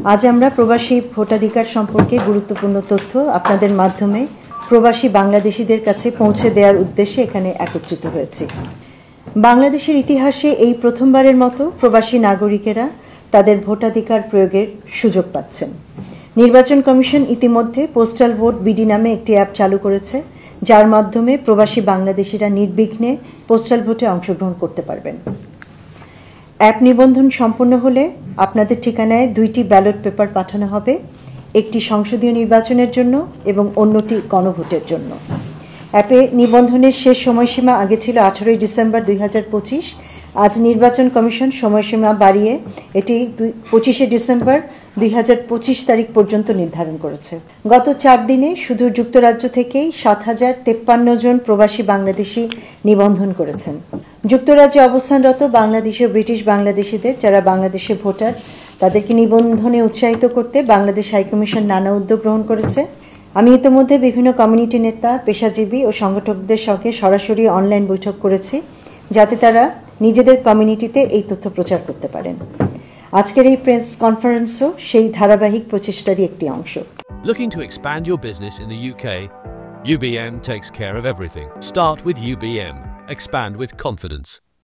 আজ আমরা প্রবাসী ভোটাধিকার সম্পর্কে গুরুত্বপূর্ণ তথ্য আপনাদের মাধ্যমে প্রবাসী বাংলাদেশিদের কাছে পৌঁছে দেওয়ার উদ্দেশ্যে এখানে একত্রিত হয়েছি। বাংলাদেশের ইতিহাসে এই প্রথমবারের মতো প্রবাসী নাগরিকেরা তাদের ভোটাধিকার প্রয়োগের সুযোগ পাচ্ছেন। নির্বাচন কমিশন ইতিমধ্যে পোস্টাল ভোট বিডি নামে একটি অ্যাপ চালু করেছে, যার মাধ্যমে প্রবাসী বাংলাদেশিরা নির্বিঘ্নে পোস্টাল ভোটে অংশগ্রহণ করতে পারবেন। অ্যাপ নিবন্ধন সম্পন্ন হলে আপনাদের ঠিকানায় 2টি ব্যালট পেপার পাঠানো হবে, একটি সংসদীয় নির্বাচনের জন্য এবং অন্যটি গণভোটের জন্য। অ্যাপে নিবন্ধনের শেষ সময়সীমা আগে ছিল 18 ডিসেম্বর 2025। আজ নির্বাচন কমিশন সময়সীমা বাড়িয়ে এটি 25 ডিসেম্বর 2025 তারিখ পর্যন্ত নির্ধারণ করেছে। গত 4 দিনে শুধু যুক্তরাজ্য থেকেই 7053 জন প্রবাসী বাংলাদেশি নিবন্ধন করেছেন। যুক্তরাজ্যে অবস্থানরত বাংলাদেশি ও ব্রিটিশ বাংলাদেশিদের যারা বাংলাদেশে ভোটার, তাদেরকে নিবন্ধনে উৎসাহিত করতে বাংলাদেশ হাইকমিশন নানা উদ্যোগ গ্রহণ করেছে। আমি ইতিমধ্যে বিভিন্ন কমিউনিটি নেতা, পেশাজীবী ও সংগঠকদের সঙ্গে সরাসরি অনলাইন বৈঠক করেছি, যাতে তারা নিজেদের কমিউনিটিতে এই তথ্য প্রচার করতে পারেন। আজকের এই প্রেস কনফারেন্সও সেই ধারাবাহিক প্রচেষ্টারই একটি অংশ। Looking to expand your business in the UK? UBM takes care of everything. Start with UBM. Expand with confidence.